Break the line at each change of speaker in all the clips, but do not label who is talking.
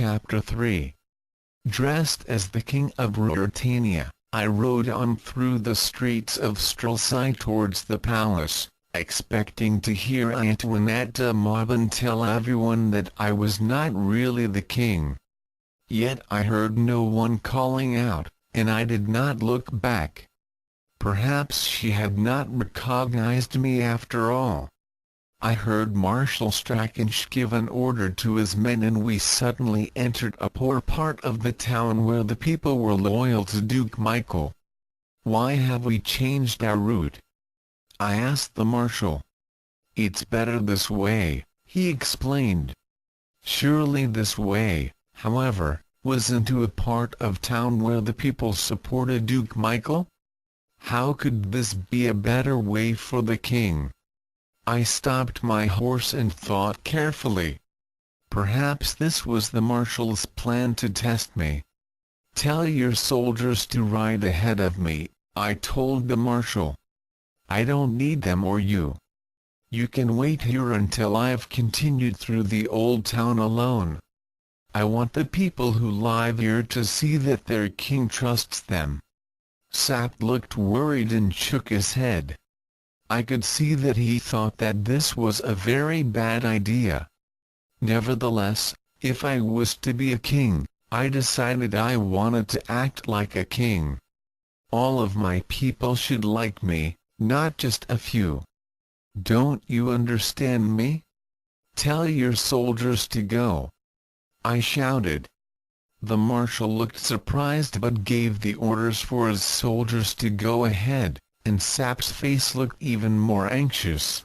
Chapter 3. Dressed as the king of Ruritania, I rode on through the streets of Strelsau towards the palace, expecting to hear Antoinetta Maubin tell everyone that I was not really the king. Yet I heard no one calling out, and I did not look back. Perhaps she had not recognized me after all. I heard Marshal Strachansch give an order to his men, and we suddenly entered a poor part of the town where the people were loyal to Duke Michael. "Why have we changed our route?" I asked the marshal. "It's better this way," he explained. Surely this way, however, was into a part of town where the people supported Duke Michael? How could this be a better way for the king? I stopped my horse and thought carefully. Perhaps this was the marshal's plan to test me. "Tell your soldiers to ride ahead of me," I told the marshal. "I don't need them or you. You can wait here until I've continued through the old town alone. I want the people who live here to see that their king trusts them." Sapt looked worried and shook his head. I could see that he thought that this was a very bad idea. Nevertheless, if I was to be a king, I decided I wanted to act like a king. All of my people should like me, not just a few. Don't you understand me? "Tell your soldiers to go," I shouted. The marshal looked surprised but gave the orders for his soldiers to go ahead, and Sap's face looked even more anxious.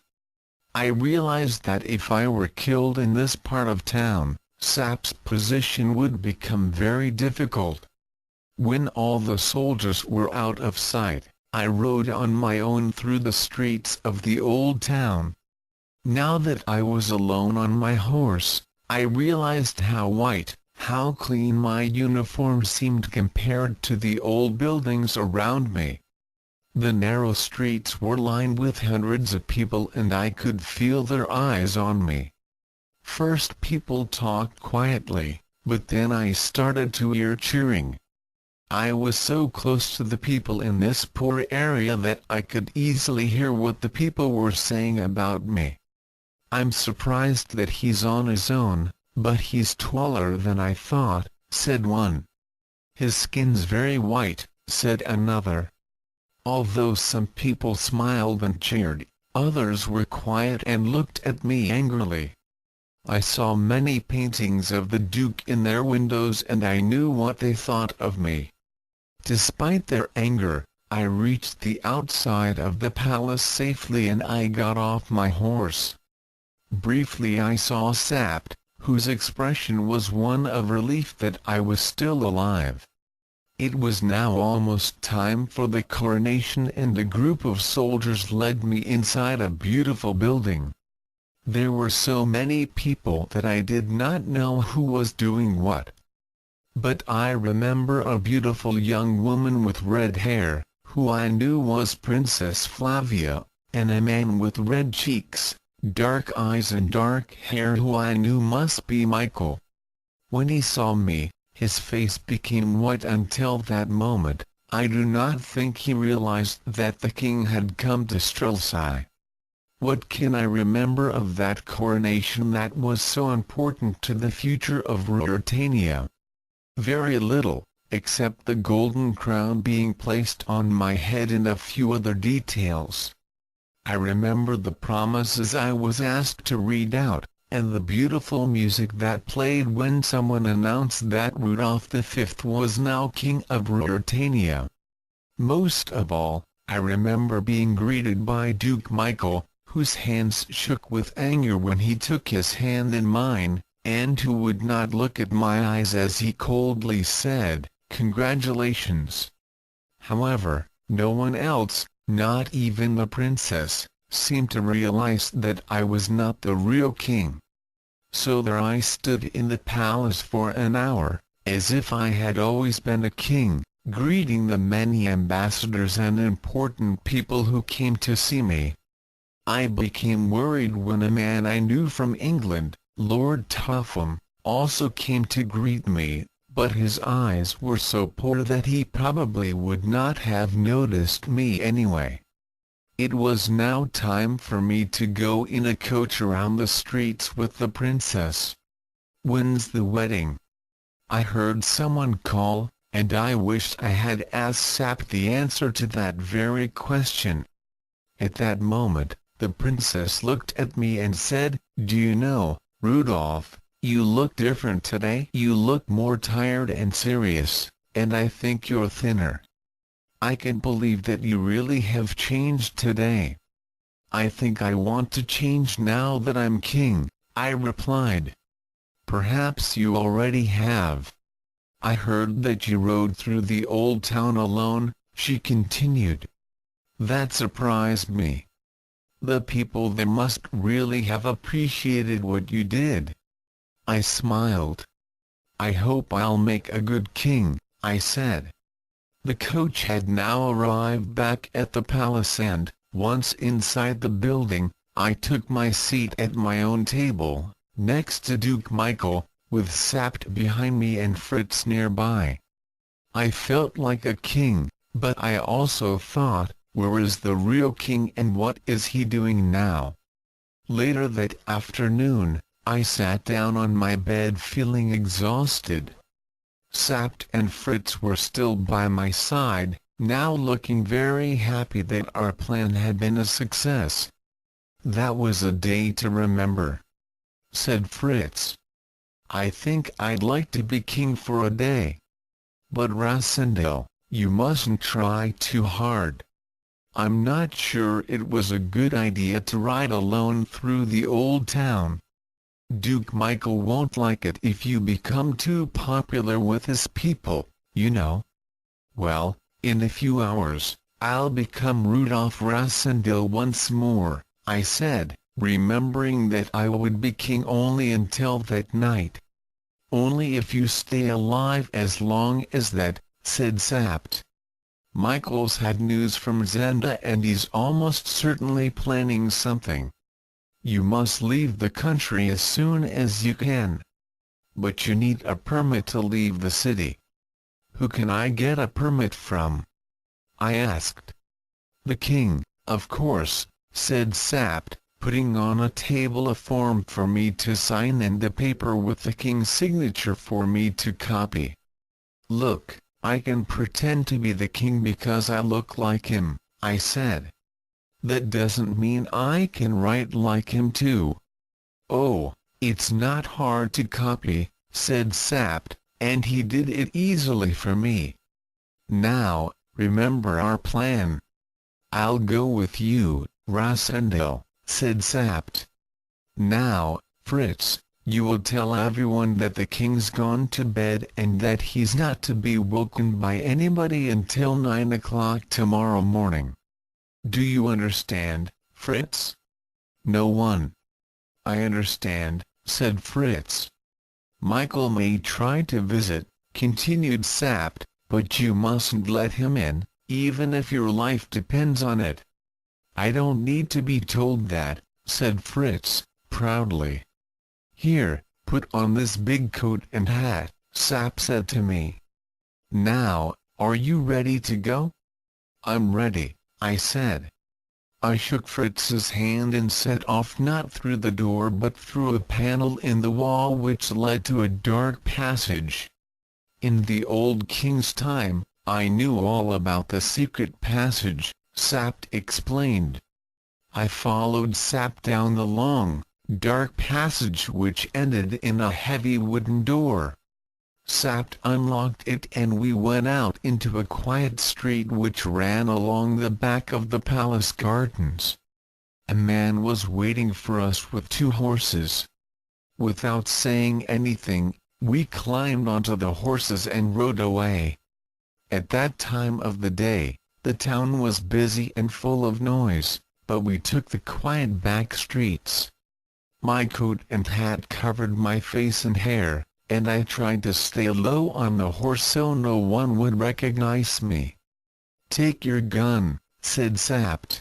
I realized that if I were killed in this part of town, Sap's position would become very difficult. When all the soldiers were out of sight, I rode on my own through the streets of the old town. Now that I was alone on my horse, I realized how white, how clean my uniform seemed compared to the old buildings around me. The narrow streets were lined with hundreds of people, and I could feel their eyes on me. First people talked quietly, but then I started to hear cheering. I was so close to the people in this poor area that I could easily hear what the people were saying about me. "I'm surprised that he's on his own, but he's taller than I thought," said one. "His skin's very white," said another. Although some people smiled and cheered, others were quiet and looked at me angrily. I saw many paintings of the Duke in their windows, and I knew what they thought of me. Despite their anger, I reached the outside of the palace safely, and I got off my horse. Briefly I saw Sapt, whose expression was one of relief that I was still alive. It was now almost time for the coronation, and a group of soldiers led me inside a beautiful building. There were so many people that I did not know who was doing what. But I remember a beautiful young woman with red hair, who I knew was Princess Flavia, and a man with red cheeks, dark eyes and dark hair who I knew must be Michael. When he saw me, his face became white. Until that moment, I do not think he realized that the king had come to Strelsau. What can I remember of that coronation that was so important to the future of Ruritania? Very little, except the golden crown being placed on my head and a few other details. I remember the promises I was asked to read out, and the beautiful music that played when someone announced that Rudolph V was now King of Ruritania. Most of all, I remember being greeted by Duke Michael, whose hands shook with anger when he took his hand in mine, and who would not look at my eyes as he coldly said, "Congratulations." However, no one else, not even the princess, seemed to realize that I was not the real king. So there I stood in the palace for an hour, as if I had always been a king, greeting the many ambassadors and important people who came to see me. I became worried when a man I knew from England, Lord Topham, also came to greet me, but his eyes were so poor that he probably would not have noticed me anyway. It was now time for me to go in a coach around the streets with the princess. "When's the wedding?" I heard someone call, and I wished I had asked Sap the answer to that very question. At that moment, the princess looked at me and said, "Do you know, Rudolph, you look different today. You look more tired and serious, and I think you're thinner. I can't believe that you really have changed today." "I think I want to change now that I'm king," I replied. "Perhaps you already have. I heard that you rode through the old town alone," she continued. "That surprised me. The people there must really have appreciated what you did." I smiled. "I hope I'll make a good king," I said. The coach had now arrived back at the palace and, once inside the building, I took my seat at my own table, next to Duke Michael, with Sap behind me and Fritz nearby. I felt like a king, but I also thought, where is the real king and what is he doing now? Later that afternoon, I sat down on my bed feeling exhausted. Sap and Fritz were still by my side, now looking very happy that our plan had been a success. "That was a day to remember," said Fritz. "I think I'd like to be king for a day. But Rasindel, you mustn't try too hard. I'm not sure it was a good idea to ride alone through the old town. Duke Michael won't like it if you become too popular with his people, you know." "Well, in a few hours, I'll become Rudolph Rasindel once more," I said, remembering that I would be king only until that night. "Only if you stay alive as long as that," said Sap. "Michael's had news from Zenda and he's almost certainly planning something. You must leave the country as soon as you can. But you need a permit to leave the city." "Who can I get a permit from?" I asked. "The king, of course," said Sap, putting on a table a form for me to sign and the paper with the king's signature for me to copy. "Look, I can pretend to be the king because I look like him," I said. "That doesn't mean I can write like him too." "Oh, it's not hard to copy," said Sap, and he did it easily for me. "Now, remember our plan." "I'll go with you, Rasindel," said Sap. "Now, Fritz, you will tell everyone that the king's gone to bed and that he's not to be woken by anybody until 9 o'clock tomorrow morning. Do you understand, Fritz?" "No one." "I understand," said Fritz. "Michael may try to visit," continued Sap, "but you mustn't let him in, even if your life depends on it." "I don't need to be told that," said Fritz, proudly. "Here, put on this big coat and hat," Sap said to me. "Now, are you ready to go?" "I'm ready," I said. I shook Fritz's hand and set off not through the door but through a panel in the wall which led to a dark passage. In the old king's time, I knew all about the secret passage, Sap explained. I followed Sap down the long, dark passage which ended in a heavy wooden door. Sap unlocked it and we went out into a quiet street which ran along the back of the palace gardens. A man was waiting for us with 2 horses. Without saying anything, we climbed onto the horses and rode away. At that time of the day, the town was busy and full of noise, but we took the quiet back streets. My coat and hat covered my face and hair, and I tried to stay low on the horse so no one would recognize me. "Take your gun," said Sap.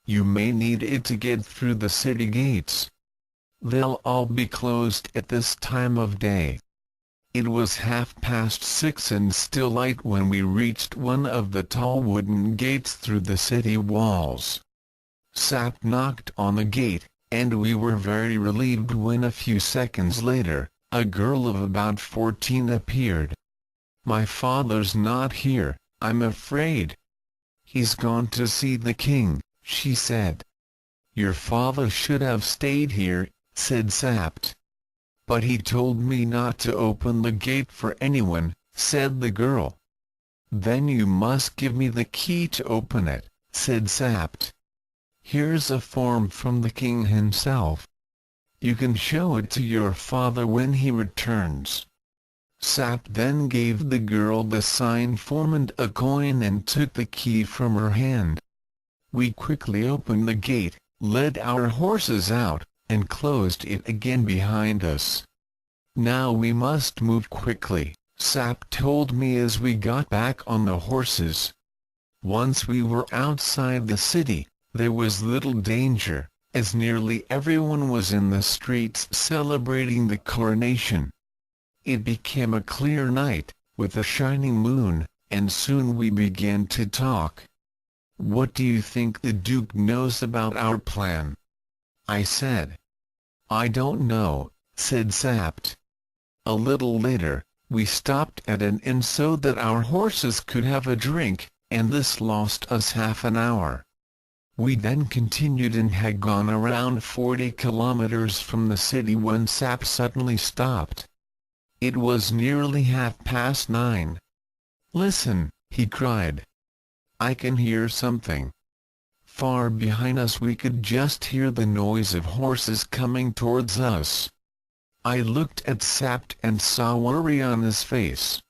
"You may need it to get through the city gates." They'll all be closed at this time of day." It was 6:30 and still light when we reached one of the tall wooden gates through the city walls. Sap knocked on the gate, and we were very relieved when a few seconds later, a girl of about 14 appeared. "My father's not here, I'm afraid. He's gone to see the king," she said. "Your father should have stayed here," said Sapt. "But he told me not to open the gate for anyone," said the girl. "Then you must give me the key to open it," said Sapt. "Here's a form from the king himself. You can show it to your father when he returns." Sapt then gave the girl the signed form and a coin and took the key from her hand. We quickly opened the gate, led our horses out, and closed it again behind us. "Now we must move quickly," Sapt told me as we got back on the horses. Once we were outside the city, there was little danger, as nearly everyone was in the streets celebrating the coronation. It became a clear night, with a shining moon, and soon we began to talk. "What do you think the Duke knows about our plan?" I said. "I don't know," said Sapt. A little later, we stopped at an inn so that our horses could have a drink, and this lost us half an hour. We then continued and had gone around 40 kilometers from the city when Sapt suddenly stopped. It was nearly 9:30. "Listen," he cried. "I can hear something." Far behind us we could just hear the noise of horses coming towards us. I looked at Sapt and saw worry on his face.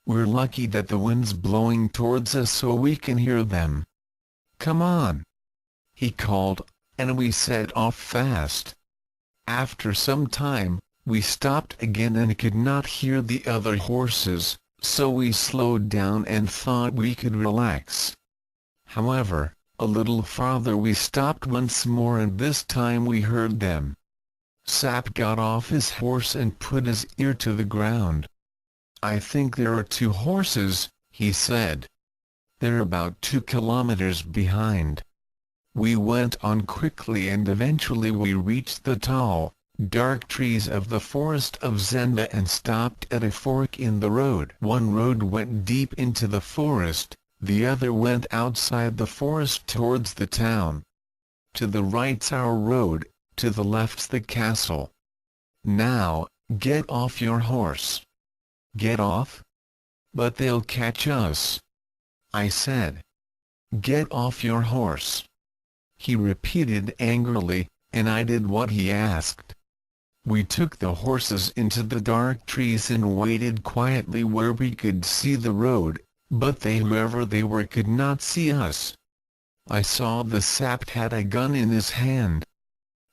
"We're lucky that the wind's blowing towards us so we can hear them. Come on," he called, and we set off fast. After some time, we stopped again and could not hear the other horses, so we slowed down and thought we could relax. However, a little farther we stopped once more and this time we heard them. Sapt got off his horse and put his ear to the ground. "I think there are 2 horses," he said. "They're about 2 kilometers behind." We went on quickly and eventually we reached the tall, dark trees of the forest of Zenda and stopped at a fork in the road. One road went deep into the forest, the other went outside the forest towards the town. To the right's our road, to the left's the castle. "Now, get off your horse." "Get off? But they'll catch us," I said. "Get off your horse," he repeated angrily, and I did what he asked. We took the horses into the dark trees and waited quietly where we could see the road, but they, whoever they were, could not see us. I saw the Sapt had a gun in his hand.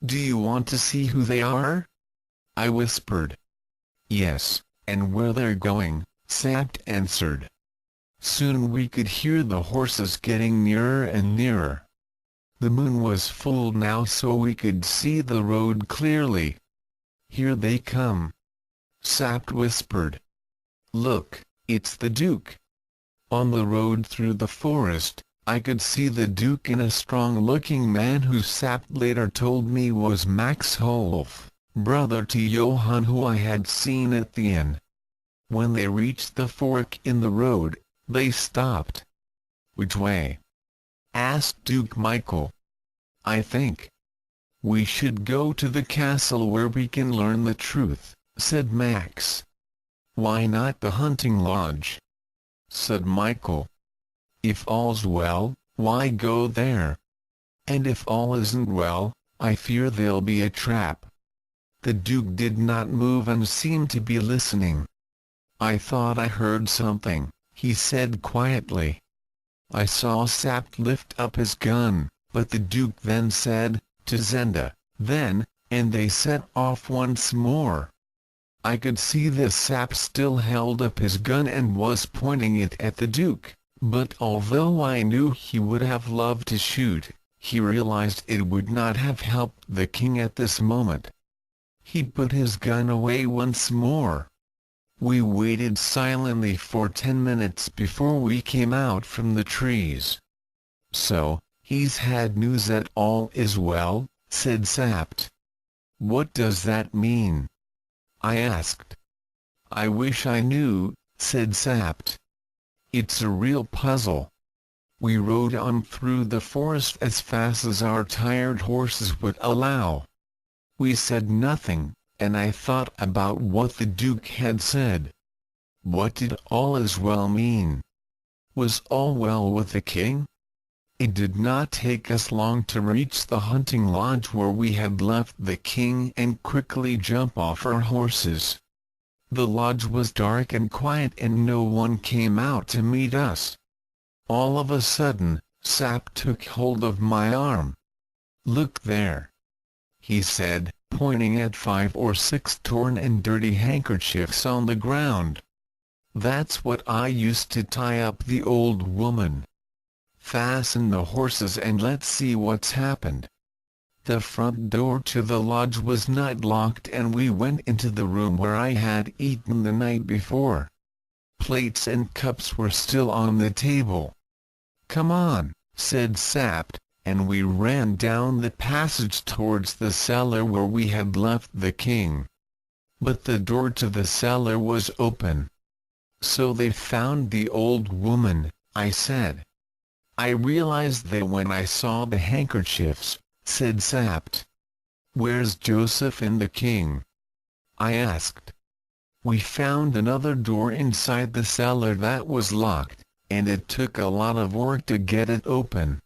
"Do you want to see who they are?" I whispered. "Yes, and where they're going," Sapt answered. Soon we could hear the horses getting nearer and nearer. The moon was full now so we could see the road clearly. "Here they come," Sapt whispered. "Look, it's the Duke." On the road through the forest, I could see the Duke and a strong-looking man who Sapt later told me was Max Holf, brother to Johann, who I had seen at the inn. When they reached the fork in the road, they stopped. "Which way?" asked Duke Michael. "I think we should go to the castle where we can learn the truth," said Max. "Why not the hunting lodge?" said Michael. "If all's well, why go there? And if all isn't well, I fear there'll be a trap." The Duke did not move and seemed to be listening. "I thought I heard something," he said quietly. I saw Sapt lift up his gun, but the Duke then said, "To Zenda, then," and they set off once more. I could see that Sapt still held up his gun and was pointing it at the Duke, but although I knew he would have loved to shoot, he realized it would not have helped the king at this moment. He put his gun away once more. We waited silently for 10 minutes before we came out from the trees. "So, he's had news that all is well," said Sapt. "What does that mean?" I asked. "I wish I knew," said Sapt. "It's a real puzzle." We rode on through the forest as fast as our tired horses would allow. We said nothing, and I thought about what the Duke had said. What did all is well mean? Was all well with the king? It did not take us long to reach the hunting lodge where we had left the king and quickly jump off our horses. The lodge was dark and quiet and no one came out to meet us. All of a sudden, Sapt took hold of my arm. "Look there," he said, pointing at 5 or 6 torn and dirty handkerchiefs on the ground. "That's what I used to tie up the old woman. Fasten the horses and let's see what's happened." The front door to the lodge was not locked and we went into the room where I had eaten the night before. Plates and cups were still on the table. "Come on," said Sapt, and we ran down the passage towards the cellar where we had left the king. But the door to the cellar was open. "So they found the old woman," I said. "I realized that when I saw the handkerchiefs," said Sapt. "Where's Joseph and the king?" I asked. "We found another door inside the cellar that was locked, and it took a lot of work to get it open.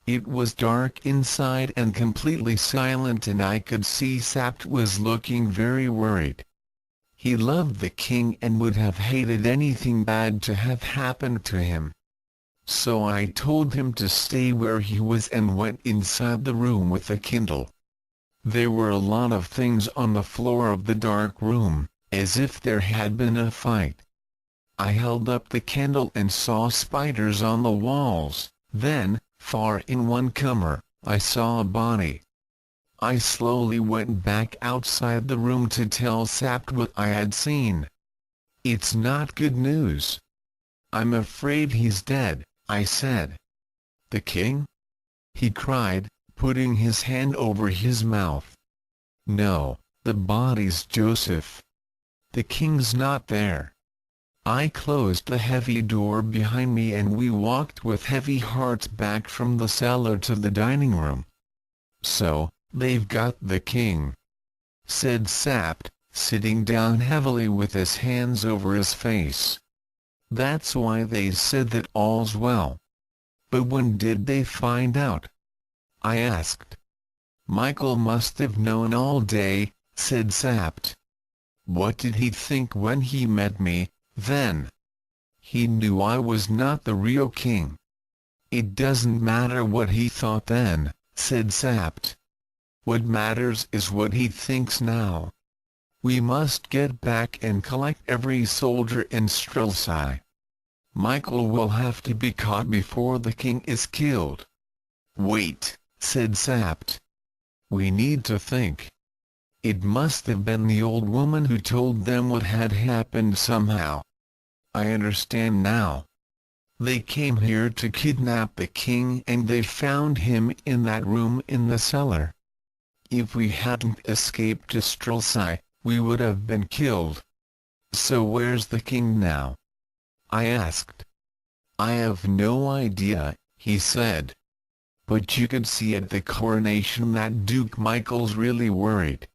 It was dark inside and completely silent and I could see Sapt was looking very worried. He loved the king and would have hated anything bad to have happened to him. So I told him to stay where he was and went inside the room with a candle. There were a lot of things on the floor of the dark room, as if there had been a fight. I held up the candle and saw spiders on the walls. Then, far in one corner, I saw a body. I slowly went back outside the room to tell Sapt what I had seen. "It's not good news. I'm afraid he's dead," I said. "The king?" he cried, putting his hand over his mouth. "No, the body's Joseph. The king's not there." I closed the heavy door behind me and we walked with heavy hearts back from the cellar to the dining room. "So, they've got the king," said Sapt, sitting down heavily with his hands over his face. "That's why they said that all's well." "But when did they find out?" I asked. "Michael must have known all day," said Sapt. "What did he think when he met me, then?" "He knew I was not the real king." "It doesn't matter what he thought then," said Sapt. "What matters is what he thinks now. We must get back and collect every soldier in Strelsau. Michael will have to be caught before the king is killed." "Wait," said Sapt. "We need to think. It must have been the old woman who told them what had happened somehow. I understand now. They came here to kidnap the king and they found him in that room in the cellar. If we hadn't escaped to Strelsau, we would have been killed. So where's the king now?" I asked. "I have no idea," he said. "But you could see at the coronation that Duke Michael's really worried.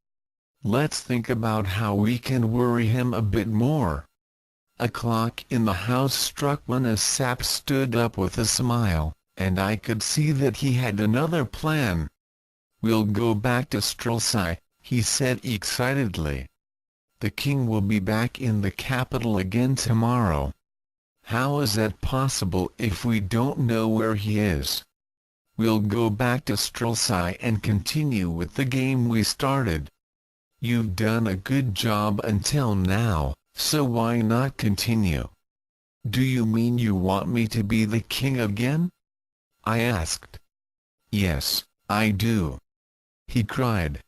Let's think about how we can worry him a bit more." A clock in the house struck 1 as Sapt stood up with a smile, and I could see that he had another plan. "We'll go back to Strelsau," he said excitedly. "The king will be back in the capital again tomorrow. How is that possible if we don't know where he is? We'll go back to Strelsau and continue with the game we started. You've done a good job until now, so why not continue?" "Do you mean you want me to be the king again?" I asked. "Yes, I do," he cried.